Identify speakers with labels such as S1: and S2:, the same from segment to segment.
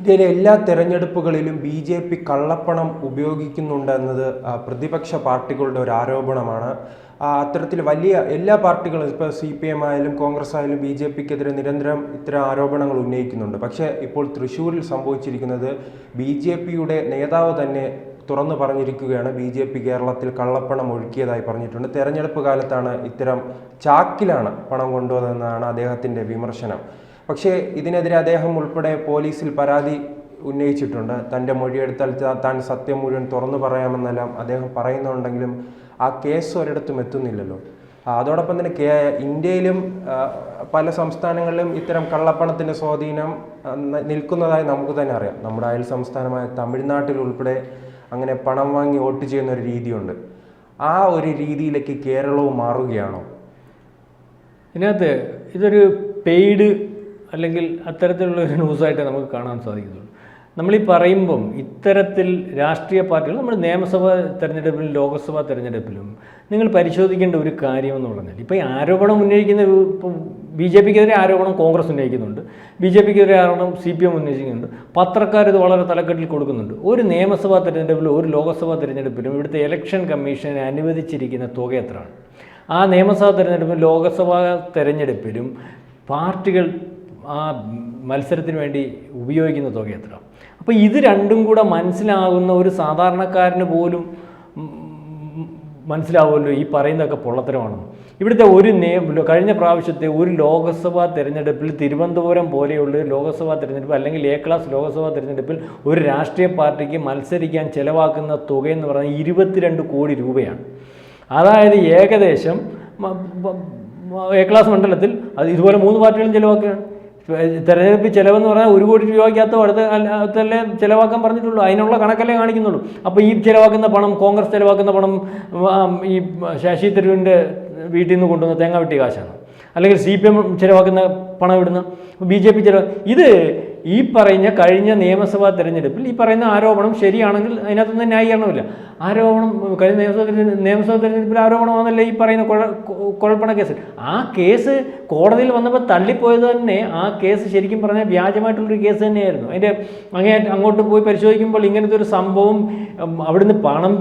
S1: ഇന്ത്യയിലെ എല്ലാ തെരഞ്ഞെടുപ്പുകളിലും BJP കള്ളപ്പണം ഉപയോഗിക്കുന്നുണ്ടെന്നത് പ്രതിപക്ഷ പാർട്ടികളുടെ ഒരു ആരോപണമാണ്. അത്തരത്തിൽ വലിയ എല്ലാ പാർട്ടികളും ഇപ്പോൾ CPM ആയാലും കോൺഗ്രസ് ആയാലും BJPക്കെതിരെ നിരന്തരം ഇത്തരം ആരോപണങ്ങൾ ഉന്നയിക്കുന്നുണ്ട്. പക്ഷേ ഇപ്പോൾ തൃശ്ശൂരിൽ സംഭവിച്ചിരിക്കുന്നത് BJPയുടെ നേതാവ് തന്നെ തുറന്നു പറഞ്ഞിരിക്കുകയാണ്. BJP കേരളത്തിൽ കള്ളപ്പണം ഒഴുക്കിയതായി പറഞ്ഞിട്ടുണ്ട്. തെരഞ്ഞെടുപ്പ് കാലത്താണ് ഇത്തരം ചാക്കിലാണ് പണം കൊണ്ടുവന്നതെന്നാണ് അദ്ദേഹത്തിൻ്റെ വിമർശനം. പക്ഷേ ഇതിനെതിരെ അദ്ദേഹം ഉൾപ്പെടെ പോലീസിൽ പരാതി ഉന്നയിച്ചിട്ടുണ്ട്. തൻ്റെ മൊഴിയെടുത്താൽ താൻ സത്യം മുഴുവൻ തുറന്നു പറയാമെന്നെല്ലാം അദ്ദേഹം പറയുന്നുണ്ടെങ്കിലും ആ കേസ് ഒരിടത്തും എത്തുന്നില്ലല്ലോ. അതോടൊപ്പം തന്നെ ഇന്ത്യയിലും പല സംസ്ഥാനങ്ങളിലും ഇത്തരം കള്ളപ്പണത്തിൻ്റെ സ്വാധീനം നിൽക്കുന്നതായി നമുക്ക് തന്നെ അറിയാം. നമ്മുടെ അയൽ സംസ്ഥാനമായ തമിഴ്നാട്ടിൽ ഉൾപ്പെടെ അങ്ങനെ പണം വാങ്ങി വോട്ട് ചെയ്യുന്ന ഒരു രീതിയുണ്ട്. ആ ഒരു രീതിയിലേക്ക് കേരളവും മാറുകയാണോ?
S2: ഇതിനകത്ത് ഇതൊരു പെയ്ഡ് അല്ലെങ്കിൽ അത്തരത്തിലുള്ള ഒരു ന്യൂസായിട്ട് നമുക്ക് കാണാൻ സാധിക്കുന്നുള്ളൂ. നമ്മളീ പറയുമ്പം ഇത്തരത്തിൽ രാഷ്ട്രീയ പാർട്ടികൾ നമ്മൾ നിയമസഭാ തെരഞ്ഞെടുപ്പിലും ലോക്സഭാ തെരഞ്ഞെടുപ്പിലും നിങ്ങൾ പരിശോധിക്കേണ്ട ഒരു കാര്യമെന്ന് പറഞ്ഞാൽ ഇപ്പോൾ ഈ ആരോപണം ഉന്നയിക്കുന്ന ഇപ്പം BJPക്കെതിരെ ആരോപണം കോൺഗ്രസ് ഉന്നയിക്കുന്നുണ്ട്, BJPക്കെതിരെ ആരോപണം CPM ഉന്നയിക്കുന്നുണ്ട്, പത്രക്കാർ ഇത് വളരെ തലക്കെട്ടിൽ കൊടുക്കുന്നുണ്ട്. ഒരു നിയമസഭാ തെരഞ്ഞെടുപ്പിലും ഒരു ലോക്സഭാ തെരഞ്ഞെടുപ്പിലും ഇവിടുത്തെ ഇലക്ഷൻ കമ്മീഷൻ അനുവദിച്ചിരിക്കുന്ന തുക എത്രയാണ്? ആ നിയമസഭാ തെരഞ്ഞെടുപ്പിലും ലോക്സഭാ തെരഞ്ഞെടുപ്പിലും പാർട്ടികൾ ആ മത്സരത്തിന് വേണ്ടി ഉപയോഗിക്കുന്ന തുക എത്ര? അപ്പോൾ ഇത് രണ്ടും കൂടെ മനസ്സിലാകുന്ന ഒരു സാധാരണക്കാരന് പോലും മനസ്സിലാവുമല്ലോ ഈ പറയുന്നതൊക്കെ പൊള്ളത്തരമാണെന്ന്. ഇവിടുത്തെ ഒരു കഴിഞ്ഞ പ്രാവശ്യത്തെ ഒരു ലോക്സഭാ തെരഞ്ഞെടുപ്പിൽ തിരുവനന്തപുരം പോലെയുള്ള ലോക്സഭാ തെരഞ്ഞെടുപ്പ് അല്ലെങ്കിൽ A ക്ലാസ് ലോക്സഭാ തെരഞ്ഞെടുപ്പിൽ ഒരു രാഷ്ട്രീയ പാർട്ടിക്ക് മത്സരിക്കാൻ ചിലവാക്കുന്ന തുകയെന്ന് പറഞ്ഞാൽ 22 കോടി രൂപയാണ്. അതായത് ഏകദേശം A ക്ലാസ് മണ്ഡലത്തിൽ അത് ഇതുപോലെ 3 പാർട്ടികളും ചിലവാക്കുകയാണ്. തെരഞ്ഞെടുപ്പ് ചിലവെന്ന് പറഞ്ഞാൽ 1 കോടി രൂപയ്ക്കകത്തോ അടുത്തല്ലേ ചിലവാക്കാൻ പറഞ്ഞിട്ടുള്ളൂ. അതിനുള്ള കണക്കല്ലേ കാണിക്കുന്നുള്ളൂ. അപ്പോൾ ഈ ചിലവാക്കുന്ന പണം, കോൺഗ്രസ് ചിലവാക്കുന്ന പണം ഈ ശശി തരൂരിൻ്റെ വീട്ടിൽ നിന്ന് കൊണ്ടുവന്ന തേങ്ങ വെട്ടി കാശാണ്, അല്ലെങ്കിൽ CPM ചിലവാക്കുന്ന പണം ഇവിടുന്ന് BJP ഇത് ഈ പറയുന്ന കഴിഞ്ഞ നിയമസഭാ തെരഞ്ഞെടുപ്പിൽ ഈ പറയുന്ന ആരോപണം ശരിയാണെങ്കിൽ അതിനകത്തൊന്നും ന്യായീകരണമില്ല. ആരോപണം കഴിഞ്ഞ നിയമസഭാ തെരഞ്ഞെടുപ്പിൽ ആരോപണമാണല്ലേ ഈ പറയുന്ന കുഴൽപ്പണ കേസ്. ആ കേസ് കോടതിയിൽ വന്നപ്പോൾ തള്ളിപ്പോയത് തന്നെ ആ കേസ് ശരിക്കും പറഞ്ഞാൽ വ്യാജമായിട്ടുള്ളൊരു കേസ് തന്നെയായിരുന്നു. അതിൻ്റെ അങ്ങോട്ട് പോയി പരിശോധിക്കുമ്പോൾ ഇങ്ങനത്തെ ഒരു സംഭവം അവിടുന്ന് പണം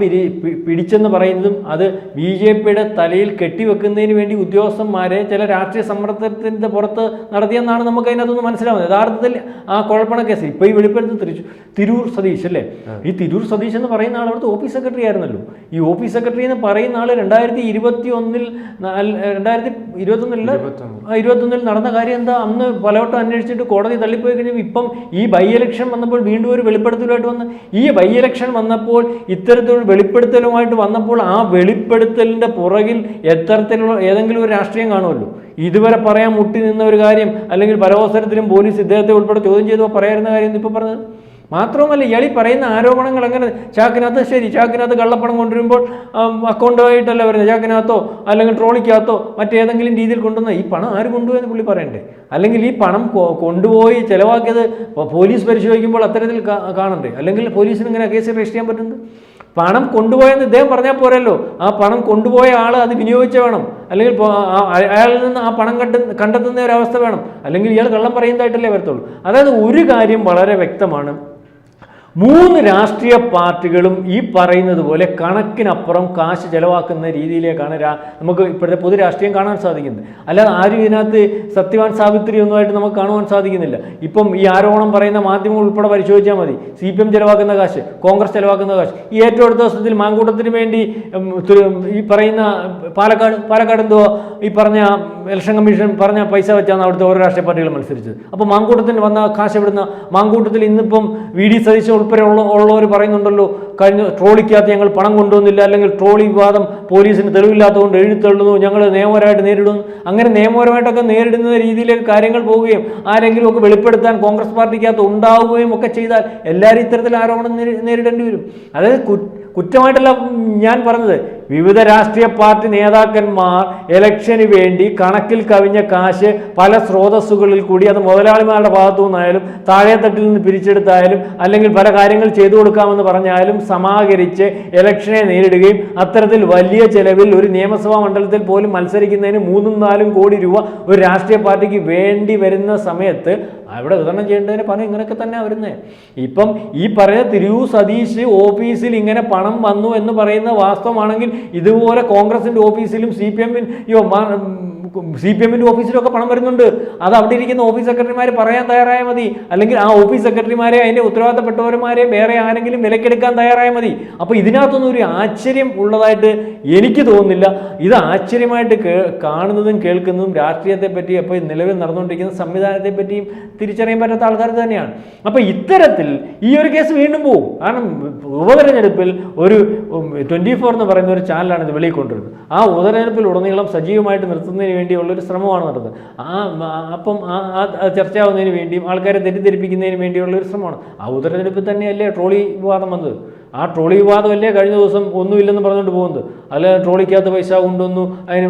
S2: പിടിച്ചെന്ന് പറയുന്നതും അത് BJPയുടെ തലയിൽ കെട്ടിവെക്കുന്നതിന് വേണ്ടി ഉദ്യോഗസ്ഥന്മാരെ ചില രാഷ്ട്രീയ സമ്മർദ്ദത്തിൻ്റെ പുറത്ത് നടത്തിയെന്നാണ് നമുക്ക് അതിനകത്തൊന്ന് മനസ്സിലാവുന്നത്. യഥാർത്ഥത്തിൽ ആ കുഴൽപ്പണ കേസ് ഇപ്പോൾ ഈ വെളിപ്പെടുത്തി തിരൂർ സതീഷ് അല്ലേ, ഈ തിരൂർ സതീഷ് എന്ന് പറയുന്ന ആൾ അവിടുത്തെ ഓഫീസ് സെക്രട്ടറി ആയിരുന്നല്ലോ. ഈ ഓഫീസ് സെക്രട്ടറി എന്ന് പറയുന്ന ആൾ 2021 നടന്ന കാര്യം എന്താ? അന്ന് പലവട്ടം അന്വേഷിച്ചിട്ട് കോടതി തള്ളിപ്പോയി കഴിഞ്ഞാൽ ഇപ്പം ഈ ബൈ ഇലക്ഷൻ വന്നപ്പോൾ വീണ്ടും ഒരു വെളിപ്പെടുത്തലുമായിട്ട് വന്ന് ഈ ബൈ ഇലക്ഷൻ വന്നപ്പോൾ ഇത്തരത്തിലുള്ള വെളിപ്പെടുത്തലുമായിട്ട് വന്നപ്പോൾ ആ വെളിപ്പെടുത്തലിൻ്റെ പുറകിൽ എത്തരത്തിലുള്ള ഏതെങ്കിലും ഒരു രാഷ്ട്രീയം കാണുമല്ലോ. ഇതുവരെ പറയാൻ മുട്ടി നിന്ന ഒരു കാര്യം അല്ലെങ്കിൽ പല അവസരത്തിലും പോലീസ് ഇദ്ദേഹത്തെ ഉൾപ്പെടെ ചോദ്യം ചെയ്തപ്പോൾ പറയാറുന്ന കാര്യം ഇപ്പോൾ പറഞ്ഞത് മാത്രവുമല്ല, ഇയാളീ പറയുന്ന ആരോപണങ്ങൾ എങ്ങനെ ചാക്കിനകത്ത് ശരി ചാക്കിനകത്ത് കള്ളപ്പണം കൊണ്ടുവരുമ്പോൾ അക്കൗണ്ടായിട്ടല്ല വരുന്നത്, ചാക്കിനകത്തോ അല്ലെങ്കിൽ ട്രോളിക്കകത്തോ മറ്റേതെങ്കിലും രീതിയിൽ കൊണ്ടുവന്ന ഈ പണം ആര് കൊണ്ടുപോയെന്ന് പുള്ളി പറയണ്ടേ? അല്ലെങ്കിൽ ഈ പണം കൊണ്ടുപോയി ചിലവാക്കിയത് പോലീസ് പരിശോധിക്കുമ്പോൾ അത്തരത്തിൽ കാണണ്ടേ? അല്ലെങ്കിൽ പോലീസിന് ഇങ്ങനെ കേസ് രജിസ്റ്റർ ചെയ്യാൻ പറ്റുന്നത്? പണം കൊണ്ടുപോയെന്ന് ഇദ്ദേഹം പറഞ്ഞാൽ പോരല്ലോ, ആ പണം കൊണ്ടുപോയ ആൾ അത് വിനിയോഗിച്ച വേണം, അല്ലെങ്കിൽ അയാളിൽ നിന്ന് ആ പണം കണ്ടെത്തുന്ന ഒരവസ്ഥ വേണം, അല്ലെങ്കിൽ ഇയാൾ കള്ളം പറയുന്നതായിട്ടല്ലേ വരത്തുള്ളൂ. അതായത് ഒരു കാര്യം വളരെ വ്യക്തമാണ്, 3 രാഷ്ട്രീയ പാർട്ടികളും ഈ പറയുന്നത് പോലെ കണക്കിനപ്പുറം കാശ് ചെലവാക്കുന്ന രീതിയിലേക്കാണ് നമുക്ക് ഇപ്പോഴത്തെ പൊതു രാഷ്ട്രീയം കാണാൻ സാധിക്കുന്നത്. അല്ലാതെ ആരും ഇതിനകത്ത് സത്യവാൻ സാവിത്രി ഒന്നുമായിട്ട് നമുക്ക് കാണുവാൻ സാധിക്കുന്നില്ല. ഇപ്പം ഈ ആരോപണം പറയുന്ന മാധ്യമങ്ങൾ ഉൾപ്പെടെ പരിശോധിച്ചാൽ മതി. CPM ചെലവാക്കുന്ന കാശ്, കോൺഗ്രസ് ചെലവാക്കുന്ന കാശ്, ഈ ഏറ്റവും അടുത്ത ദിവസത്തിൽ മാങ്കൂട്ടത്തിന് വേണ്ടി ഈ പറയുന്ന പാലക്കാട് എന്തോ ഈ പറഞ്ഞ ഇലക്ഷൻ കമ്മീഷൻ പറഞ്ഞ പൈസ വെച്ചാണ് അവിടുത്തെ ഓരോ രാഷ്ട്രീയ പാർട്ടികൾ മത്സരിച്ചത്. അപ്പോൾ മാങ്കൂട്ടത്തിന് വന്ന കാശ് എവിടുന്ന? മാങ്കൂട്ടത്തിൽ ഇന്നിപ്പം VD സതീശൻ ഉൾപ്പെടെ ഉള്ളവർ പറയുന്നുണ്ടല്ലോ, കഴിഞ്ഞ ട്രോളിക്കകത്ത് ഞങ്ങൾ പണം കൊണ്ടുവന്നില്ല, അല്ലെങ്കിൽ ട്രോളി വിവാദം പോലീസിന് തെളിവില്ലാത്തതുകൊണ്ട് എഴുതിത്തള്ളുന്നു, ഞങ്ങൾ നിയമപരമായിട്ട് നേരിടുന്നു. അങ്ങനെ നിയമപരമായിട്ടൊക്കെ നേരിടുന്ന രീതിയിലേക്ക് കാര്യങ്ങൾ പോവുകയും ആരെങ്കിലും ഒക്കെ വെളിപ്പെടുത്താൻ കോൺഗ്രസ് പാർട്ടിക്കകത്ത് ഉണ്ടാവുകയും ഒക്കെ ചെയ്താൽ എല്ലാവരും ഇത്തരത്തിൽ ആരോപണം നേരിടേണ്ടി വരും. അതായത് കുറ്റമായിട്ടല്ല ഞാൻ പറഞ്ഞത്, വിവിധ രാഷ്ട്രീയ പാർട്ടി നേതാക്കന്മാർ ഇലക്ഷന് വേണ്ടി കണക്കിൽ കവിഞ്ഞ കാശ് പല സ്രോതസ്സുകളിൽ കൂടി, അത് മുതലാളിമാരുടെ ഭാഗത്തു നിന്നായാലും താഴെത്തട്ടിൽ നിന്ന് പിരിച്ചെടുത്തായാലും അല്ലെങ്കിൽ പല കാര്യങ്ങൾ ചെയ്തു കൊടുക്കാമെന്ന് പറഞ്ഞാലും സമാഹരിച്ച് ഇലക്ഷനെ നേരിടുകയും അത്തരത്തിൽ വലിയ ചെലവിൽ ഒരു നിയമസഭാ മണ്ഡലത്തിൽ പോലും മത്സരിക്കുന്നതിന് 3-4 കോടി രൂപ ഒരു രാഷ്ട്രീയ പാർട്ടിക്ക് വേണ്ടി വരുന്ന സമയത്ത് അവിടെ വിതരണം ചെയ്യേണ്ടതിന് പണം ഇങ്ങനെയൊക്കെ തന്നെ വരുന്നത്. ഇപ്പം ഈ പറയുന്ന തിരൂർ സതീഷ് ഓഫീസിൽ ഇങ്ങനെ പണം വന്നു എന്ന് പറയുന്ന വാസ്തവമാണെങ്കിൽ ഇതുപോലെ കോൺഗ്രസിന്റെ ഓഫീസിലും സി പി എമ്മിന്റെ ഓഫീസിലൊക്കെ പണം വരുന്നുണ്ട്. അത് അവിടെ ഇരിക്കുന്ന ഓഫീസ് സെക്രട്ടറിമാർ പറയാൻ തയ്യാറായാൽ മതി, അല്ലെങ്കിൽ ആ ഓഫീസ് സെക്രട്ടറിമാരെ അതിന്റെ ഉത്തരവാദിത്തപ്പെട്ടവന്മാരെ വേറെ ആരെങ്കിലും വിലക്കെടുക്കാൻ തയ്യാറായാൽ മതി. അപ്പൊ ഇതിനകത്തൊന്നും ഒരു ആശ്ചര്യം ഉള്ളതായിട്ട് എനിക്ക് തോന്നുന്നില്ല. ഇത് ആശ്ചര്യമായിട്ട് കാണുന്നതും കേൾക്കുന്നതും രാഷ്ട്രീയത്തെ പറ്റി, അപ്പോൾ നിലവിൽ നടന്നുകൊണ്ടിരിക്കുന്ന സംവിധാനത്തെ പറ്റിയും തിരിച്ചറിയാൻ പറ്റാത്ത ആൾക്കാർ തന്നെയാണ്. അപ്പൊ ഇത്തരത്തിൽ ഈ ഒരു കേസ് വീണ്ടും പോകും. കാരണം ഉപതെരഞ്ഞെടുപ്പിൽ ഒരു 24 എന്ന് പറയുന്ന ഒരു ചാനലാണ് ഇത് വെളിയിൽ കൊണ്ടുവരുന്നത്. ആ ഉപതെരഞ്ഞെടുപ്പിൽ ഉടനീളം സജീവമായിട്ട് നിർത്തുന്നതിന് വേണ്ടിയുള്ളൊരു ശ്രമമാണ് നടന്നത്. അപ്പം ചർച്ചയാവുന്നതിന് വേണ്ടിയും ആൾക്കാരെ തെറ്റിദ്ധരിപ്പിക്കുന്നതിന് വേണ്ടിയുള്ള ഒരു ശ്രമമാണ്. ആ ഉപതെരഞ്ഞെടുപ്പിൽ തന്നെയല്ലേ ട്രോളി വിവാദം വന്നത്. ആ ട്രോളി വിവാദമല്ലേ കഴിഞ്ഞ ദിവസം ഒന്നുമില്ലെന്ന് പറഞ്ഞുകൊണ്ട് പോകുന്നത്. അല്ല, ട്രോളിക്കകത്ത് പൈസ കൊണ്ടുവന്നു, അതിന്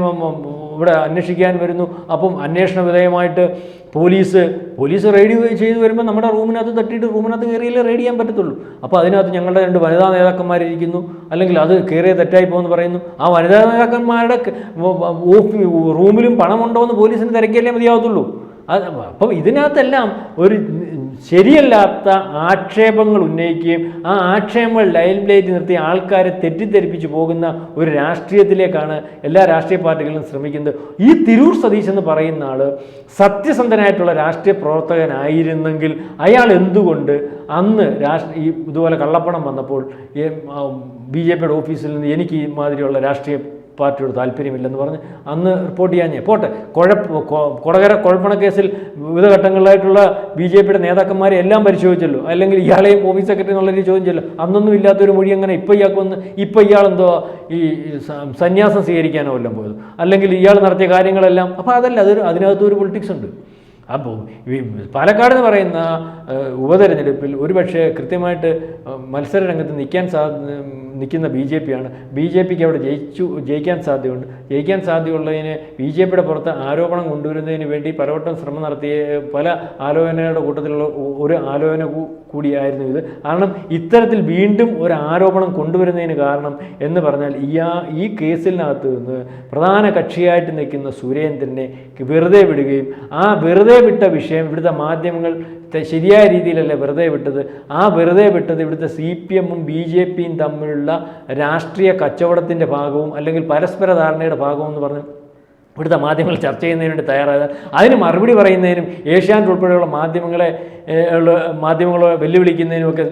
S2: ഇവിടെ അന്വേഷിക്കാൻ വരുന്നു. അപ്പം അന്വേഷണ വിധേയമായിട്ട് പോലീസ് റെയ്ഡ് ചെയ്ത് വരുമ്പോൾ നമ്മുടെ റൂമിനകത്ത് തട്ടിയിട്ട് റൂമിനകത്ത് കയറിയല്ലേ റെയ്ഡ് ചെയ്യാൻ പറ്റത്തുള്ളൂ. അപ്പോൾ അതിനകത്ത് ഞങ്ങളുടെ 2 വനിതാ നേതാക്കന്മാരിരിക്കുന്നു, അല്ലെങ്കിൽ അത് കയറിയ തെറ്റായി പോകുമെന്ന് പറയുന്നു. ആ വനിതാ നേതാക്കന്മാരുടെ റൂമിലും പണമുണ്ടോ എന്ന് പോലീസിന് തിരക്കിയല്ലേ മതിയാവത്തുള്ളൂ. അപ്പം ഇതിനകത്തെല്ലാം ഒരു ശരിയല്ലാത്ത ആക്ഷേപങ്ങൾ ഉന്നയിക്കുകയും ആ ആക്ഷേപങ്ങൾ ലൈൻ ലൈറ്റ് നിർത്തി ആൾക്കാരെ തെറ്റിദ്ധരിപ്പിച്ചു പോകുന്ന ഒരു രാഷ്ട്രീയത്തിലേക്കാണ് എല്ലാ രാഷ്ട്രീയ പാർട്ടികളും ശ്രമിക്കുന്നത്. ഈ തിരൂർ സതീഷ് എന്ന് പറയുന്ന ആൾ സത്യസന്ധനായിട്ടുള്ള രാഷ്ട്രീയ പ്രവർത്തകനായിരുന്നെങ്കിൽ അയാൾ എന്തുകൊണ്ട് അന്ന് ഇതുപോലെ കള്ളപ്പണം വന്നപ്പോൾ BJPയുടെ ഓഫീസിൽ നിന്ന് എനിക്ക് ഈ മാതിരിയുള്ള രാഷ്ട്രീയ പാർട്ടിയോട് താല്പര്യമില്ലെന്ന് പറഞ്ഞ് അന്ന് റിപ്പോർട്ട് ചെയ്യാൻ പോട്ടെ. കൊടകര കുഴൽപ്പണക്കേസിൽ വിവിധ ഘട്ടങ്ങളിലായിട്ടുള്ള BJPയുടെ നേതാക്കന്മാരെ എല്ലാം പരിശോധിച്ചല്ലോ, അല്ലെങ്കിൽ ഇയാളെയും ഓഫീസ് സെക്രട്ടറി എന്നുള്ള രീതി ചോദിച്ചല്ലോ. അന്നൊന്നും ഇല്ലാത്തൊരു മൊഴി അങ്ങനെ ഇപ്പം ഇയാളെന്തോ ഈ സന്യാസം സ്വീകരിക്കാനോ എല്ലാം പോയത്, അല്ലെങ്കിൽ ഇയാൾ നടത്തിയ കാര്യങ്ങളെല്ലാം. അപ്പോൾ അതല്ല, അതിനകത്തൊരു പൊളിറ്റിക്സ് ഉണ്ട്. അപ്പോൾ പാലക്കാട് എന്ന് പറയുന്ന ഉപതെരഞ്ഞെടുപ്പിൽ ഒരുപക്ഷെ കൃത്യമായിട്ട് മത്സര രംഗത്ത് നിൽക്കുന്ന BJPയാണ്. BJPക്ക് അവിടെ ജയിക്കാൻ സാധ്യതയുണ്ട്. ജയിക്കാൻ സാധ്യതയുള്ളതിന് BJPയുടെ പുറത്ത് ആരോപണം കൊണ്ടുവരുന്നതിന് വേണ്ടി പലവട്ടം ശ്രമം നടത്തിയ പല ആലോചനയുടെ കൂട്ടത്തിലുള്ള ഒരു ആലോചന കൂടിയായിരുന്നു ഇത്. കാരണം ഇത്തരത്തിൽ വീണ്ടും ഒരു ആരോപണം കൊണ്ടുവരുന്നതിന് കാരണം എന്ന് പറഞ്ഞാൽ ഈ കേസിനകത്ത് നിന്ന് പ്രധാന കക്ഷിയായിട്ട് നിൽക്കുന്ന സുരേന്ദ്രനെ വെറുതെ വിടുകയും ആ വെറുതെ വിട്ട വിഷയം ഇവിടുത്തെ മാധ്യമങ്ങൾ ശരിയായ രീതിയിലല്ല വെറുതെ വിട്ടത്. ആ വെറുതെ വിട്ടത് ഇവിടുത്തെ CPMഉം BJPയും തമ്മിലുള്ള രാഷ്ട്രീയ കച്ചവടത്തിൻ്റെ ഭാഗവും അല്ലെങ്കിൽ പരസ്പര ധാരണയുടെ ഭാഗവും എന്ന് പറഞ്ഞ് ഇവിടുത്തെ മാധ്യമങ്ങൾ ചർച്ച ചെയ്യുന്നതിന് വേണ്ടി തയ്യാറായത്. അതിന് മറുപടി പറയുന്നതിനും ഏഷ്യാനെറ്റ് ഉൾപ്പെടെയുള്ള മാധ്യമങ്ങളെ വെല്ലുവിളിക്കുന്നതിനുമൊക്കെ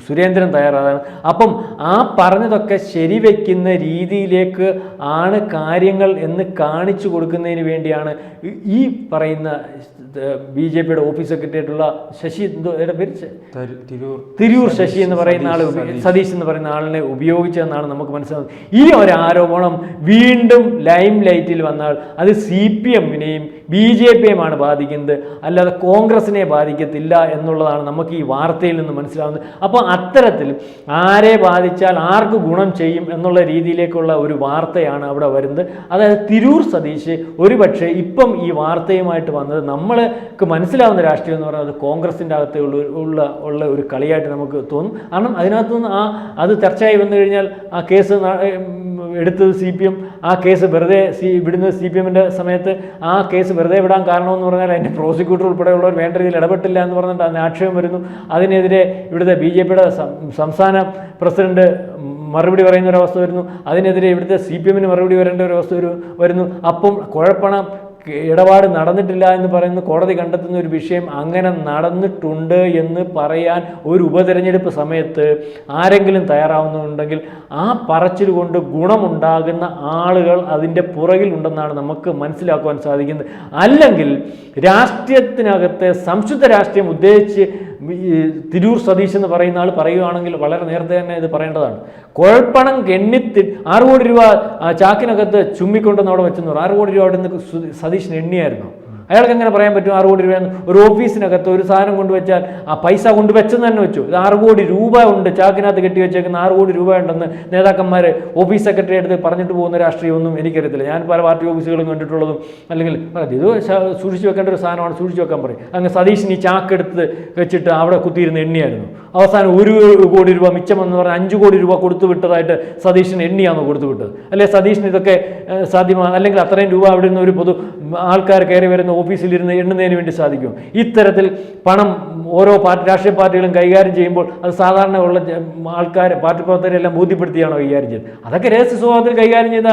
S2: സുരേന്ദ്രൻ തയ്യാറാണ്. അപ്പം ആ പറഞ്ഞതൊക്കെ ശരിവെക്കുന്ന രീതിയിലേക്ക് ആണ് കാര്യങ്ങൾ എന്ന് കാണിച്ചു കൊടുക്കുന്നതിന് വേണ്ടിയാണ് ഈ പറയുന്ന BJPയുടെ ഓഫീസ് സെക്രട്ടറി ആയിട്ടുള്ള ശശി തിരൂർ ശശി എന്ന് പറയുന്ന ആൾ, സതീഷ് എന്ന് പറയുന്ന ആളിനെ ഉപയോഗിച്ചതെന്നാണ് നമുക്ക് മനസ്സിലാകുന്നത്. ഈ ഒരു ആരോപണം വീണ്ടും ലൈം ലൈറ്റിൽ വന്നാൽ അത് CPMനെയും BJPയുമാണ് ബാധിക്കുന്നത്, അല്ലാതെ കോൺഗ്രസിനെ ബാധിക്കത്തില്ല എന്നുള്ളതാണ് നമുക്ക് ഈ വാർത്തയിൽ നിന്ന് മനസ്സിലാവുന്നത്. അപ്പോൾ അത്തരത്തിൽ ആരെ ബാധിച്ചാൽ ആർക്ക് ഗുണം ചെയ്യും എന്നുള്ള രീതിയിലേക്കുള്ള ഒരു വാർത്തയാണ് അവിടെ വരുന്നത്. അതായത് തിരൂർ സതീഷ് ഒരുപക്ഷെ ഇപ്പം ഈ വാർത്തയുമായിട്ട് വന്നത് നമ്മൾക്ക് മനസ്സിലാവുന്ന രാഷ്ട്രീയം എന്ന് പറയുന്നത് കോൺഗ്രസിൻ്റെ അകത്ത് ഉള്ള ഒരു കളിയായിട്ട് നമുക്ക് തോന്നും. കാരണം അതിനകത്തുനിന്ന് അത് ചർച്ചയായി വന്നു കഴിഞ്ഞാൽ ആ കേസ് എടുത്തത് CPM, ആ കേസ് വെറുതെ വിടുന്നത് CPMൻ്റെ സമയത്ത് ആ കേസ് വെറുതെ വിടാൻ കാരണമെന്ന് പറഞ്ഞാൽ അതിൻ്റെ പ്രോസിക്യൂട്ടർ ഉൾപ്പെടെയുള്ളവർ വേണ്ട രീതിയിൽ ഇടപെട്ടില്ല എന്ന് പറഞ്ഞിട്ട് അതിന് ആക്ഷേപം വരുന്നു. അതിനെതിരെ ഇവിടുത്തെ BJPയുടെ സംസ്ഥാന പ്രസിഡന്റ് മറുപടി പറയുന്ന ഒരവസ്ഥ വരുന്നു. അതിനെതിരെ ഇവിടുത്തെ CPMന് മറുപടി വരേണ്ട ഒരവസ്ഥ വരുന്നു. അപ്പം കുഴപ്പണം ഇടപാട് നടന്നിട്ടില്ല എന്ന് പറയുന്ന കോടതി കണ്ടെത്തുന്ന ഒരു വിഷയം അങ്ങനെ നടന്നിട്ടുണ്ട് എന്ന് പറയാൻ ഒരു ഉപതെരഞ്ഞെടുപ്പ് സമയത്ത് ആരെങ്കിലും തയ്യാറാവുന്നുണ്ടെങ്കിൽ ആ പറച്ചിൽ കൊണ്ട് ഗുണമുണ്ടാകുന്ന ആളുകൾ അതിൻ്റെ പുറകിൽ ഉണ്ടെന്നാണ് നമുക്ക് മനസ്സിലാക്കുവാൻ സാധിക്കുന്നത്. അല്ലെങ്കിൽ രാഷ്ട്രീയത്തിനകത്തെ സംശുദ്ധ രാഷ്ട്രീയം ഉദ്ദേശിച്ച് തിരൂർ സതീഷ് എന്ന് പറയുന്ന ആൾ പറയുകയാണെങ്കിൽ വളരെ നേരത്തെ തന്നെ ഇത് പറയേണ്ടതാണ്. കുഴൽപ്പണം 6 കോടി രൂപ ചാക്കിനകത്ത് ചുമ്മിക്കൊണ്ടെന്ന് അവിടെ വെച്ചെന്ന് പറയും. 6 കോടി രൂപ അവിടെ നിന്ന് സതീഷിന് എണ്ണിയായിരുന്നു. അയാൾക്ക് എങ്ങനെ പറയാൻ പറ്റും 6 കോടി രൂപ? ഒരു ഓഫീസിനകത്ത് ഒരു സാധനം കൊണ്ടുവച്ചാൽ ആ പൈസ കൊണ്ടുവച്ചെന്ന് തന്നെ വെച്ചു. ഇത് 6 കോടി രൂപ ഉണ്ട്, ചാക്കിനകത്ത് കെട്ടി വെച്ചേക്കുന്ന 6 കോടി രൂപ ഉണ്ടെന്ന് നേതാക്കന്മാർ ഓഫീസ് സെക്രട്ടറി എടുത്ത് പറഞ്ഞിട്ട് പോകുന്ന രാഷ്ട്രീയമൊന്നും എനിക്കറിയത്തില്ല. ഞാൻ പല പാർട്ടി ഓഫീസുകളും കണ്ടിട്ടുള്ളതും. അല്ലെങ്കിൽ ഇത് സൂക്ഷിച്ച് വെക്കേണ്ട ഒരു സാധനമാണ്, സൂക്ഷിച്ച് വെക്കാൻ പറയും. അങ്ങ് സതീഷിന് ഈ ചാക്കെടുത്ത് വെച്ചിട്ട് അവിടെ കുത്തിയിരുന്ന് എണ്ണിയായിരുന്നു. അവസാനം 1 കോടി രൂപ മിച്ചമെന്ന് പറഞ്ഞാൽ 5 കോടി രൂപ കൊടുത്തു വിട്ടതായിട്ട് സതീഷിന് എണ്ണിയാണോ കൊടുത്തു വിട്ടത്? അല്ലെ സതീഷിന് ഇതൊക്കെ സാധ്യമാണ്? അല്ലെങ്കിൽ അത്രയും രൂപ അവിടെ നിന്ന് ഒരു ആൾക്കാർ കയറി വരുന്ന ഓഫീസിലിരുന്ന് എണ്ണുന്നതിന് വേണ്ടി സാധിക്കും? ഇത്തരത്തിൽ പണം ഓരോ രാഷ്ട്രീയ പാർട്ടികളും കൈകാര്യം ചെയ്യുമ്പോൾ അത് സാധാരണ ഉള്ള ആൾക്കാർ, പാർട്ടി പ്രവർത്തകരെല്ലാം ബോധ്യപ്പെടുത്തിയാണോ കൈകാര്യം ചെയ്തത്? അതൊക്കെ രഹസ്യ സ്വഭാവത്തിൽ കൈകാര്യം ചെയ്ത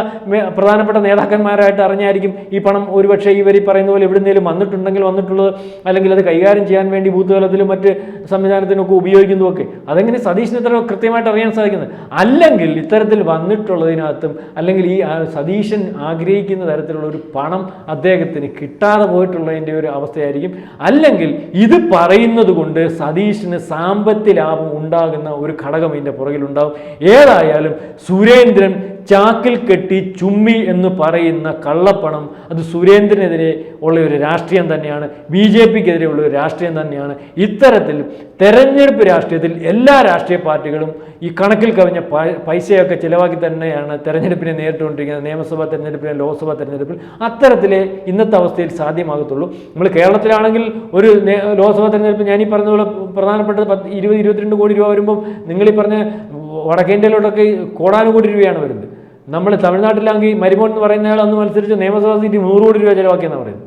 S2: പ്രധാനപ്പെട്ട നേതാക്കന്മാരായിട്ട് അറിഞ്ഞായിരിക്കും ഈ പണം ഒരുപക്ഷെ ഇവർ ഈ പറയുന്ന പോലെ എവിടുന്നേലും വന്നിട്ടുണ്ടെങ്കിൽ വന്നിട്ടുള്ളത്, അല്ലെങ്കിൽ അത് കൈകാര്യം ചെയ്യാൻ വേണ്ടി ബൂത്ത് തലത്തിലും മറ്റ് സംവിധാനത്തിനൊക്കെ ഉപയോഗിക്കുന്നതൊക്കെ. അതെങ്ങനെ സതീഷിന് ഇത്ര കൃത്യമായിട്ട് അറിയാൻ സാധിക്കുന്നത്? അല്ലെങ്കിൽ ഇത്തരത്തിൽ വന്നിട്ടുള്ളതിനകത്തും, അല്ലെങ്കിൽ ഈ സതീശൻ ആഗ്രഹിക്കുന്ന തരത്തിലുള്ള ഒരു പണം അദ്ദേഹത്തിന് കിട്ടാതെ പോയിട്ടുള്ളതിൻ്റെ ഒരു അവസ്ഥയായിരിക്കും. അല്ലെങ്കിൽ ഇത് പറയുന്നത് കൊണ്ട് സതീഷിന് സാമ്പത്തിക ലാഭം ഉണ്ടാകുന്ന ഒരു ഘടകം ഇതിൻ്റെ പുറകിലുണ്ടാകും. ഏതായാലും സുരേന്ദ്രൻ ചാക്കിൽ കെട്ടി ചുമ്മി എന്ന് പറയുന്ന കള്ളപ്പണം അത് സുരേന്ദ്രനെതിരെ ഉള്ള ഒരു രാഷ്ട്രീയം തന്നെയാണ്, BJPക്കെതിരെ ഉള്ള ഒരു രാഷ്ട്രീയം തന്നെയാണ്. ഇത്തരത്തിൽ തെരഞ്ഞെടുപ്പ് രാഷ്ട്രീയത്തിൽ എല്ലാ രാഷ്ട്രീയ പാർട്ടികളും ഈ കണക്കിൽ കവിഞ്ഞ പൈസയൊക്കെ ചിലവാക്കി തന്നെയാണ് തെരഞ്ഞെടുപ്പിനെ നേരിട്ടുകൊണ്ടിരിക്കുന്നത്. നിയമസഭാ തെരഞ്ഞെടുപ്പിലും ലോക്സഭാ തെരഞ്ഞെടുപ്പിൽ അത്തരത്തിലെ ഇന്നത്തെ അവസ്ഥയിൽ സാധ്യമാകത്തുള്ളൂ. നമ്മൾ കേരളത്തിലാണെങ്കിൽ ഒരു ലോക്സഭാ തെരഞ്ഞെടുപ്പ് ഞാനീ പറഞ്ഞ പോലെ പ്രധാനപ്പെട്ട 20-22 കോടി രൂപ വരുമ്പോൾ നിങ്ങളീ പറഞ്ഞ വടക്കേന്ത്യയിലോട്ടൊക്കെ കോടാനുകോടി രൂപയാണ് വരുന്നത്. നമ്മൾ തമിഴ്നാട്ടിലാണെങ്കിൽ മരുമോൻ എന്ന് പറയുന്ന ആൾ അന്ന് മത്സരിച്ച് നിയമസഭാ സീറ്റ് 100 കോടി രൂപ ചിലവാക്കിയെന്നാണ് പറയുന്നത്.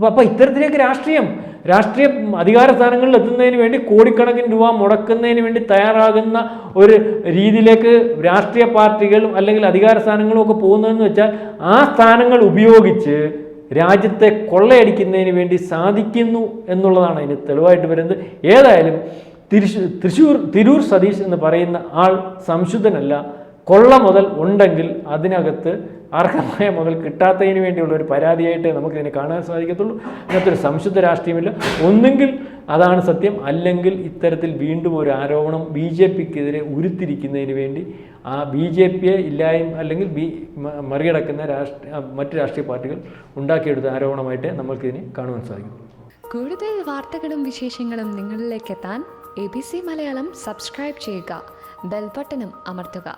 S2: അപ്പോൾ ഇത്തരത്തിലേക്ക് രാഷ്ട്രീയ അധികാര സ്ഥാനങ്ങളിൽ എത്തുന്നതിന് വേണ്ടി കോടിക്കണക്കിന് രൂപ മുടക്കുന്നതിന് വേണ്ടി തയ്യാറാകുന്ന ഒരു രീതിയിലേക്ക് രാഷ്ട്രീയ പാർട്ടികളും അല്ലെങ്കിൽ അധികാര സ്ഥാനങ്ങളും ഒക്കെ പോകുന്നതെന്ന് വെച്ചാൽ ആ സ്ഥാനങ്ങൾ ഉപയോഗിച്ച് രാജ്യത്തെ കൊള്ളയടിക്കുന്നതിന് വേണ്ടി സാധിക്കുന്നു എന്നുള്ളതാണ് അതിന് തെളിവായിട്ട് വരുന്നത്. ഏതായാലും തിരൂർ സതീഷ് എന്ന് പറയുന്ന ആൾ സംശുദ്ധനല്ല. കൊള്ള മുതൽ ഉണ്ടെങ്കിൽ അതിനകത്ത് അർഹമായ മുതൽ കിട്ടാത്തതിന് വേണ്ടിയുള്ള ഒരു പരാതിയായിട്ട് നമുക്കിതിനെ കാണാൻ സാധിക്കത്തുള്ളൂ. അതിനകത്ത് ഒരു സംശുദ്ധ രാഷ്ട്രീയമില്ല. ഒന്നെങ്കിൽ അതാണ് സത്യം, അല്ലെങ്കിൽ ഇത്തരത്തിൽ വീണ്ടും ഒരു ആരോപണം BJPക്കെതിരെ ഉരുത്തിരിക്കുന്നതിന് വേണ്ടി ആ BJPയെ ഇല്ലായ്മ അല്ലെങ്കിൽ മറികടക്കുന്ന മറ്റ് രാഷ്ട്രീയ പാർട്ടികൾ ഉണ്ടാക്കിയെടുത്ത ആരോപണമായിട്ട് നമുക്കിതിനെ കാണുവാൻ സാധിക്കും.
S3: കൂടുതൽ വാർത്തകളും വിശേഷങ്ങളും നിങ്ങളിലേക്ക് എത്താൻ ABC മലയാളം സബ്സ്ക്രൈബ് ചെയ്യുക, ബെൽ ബട്ടണും അമർത്തുക.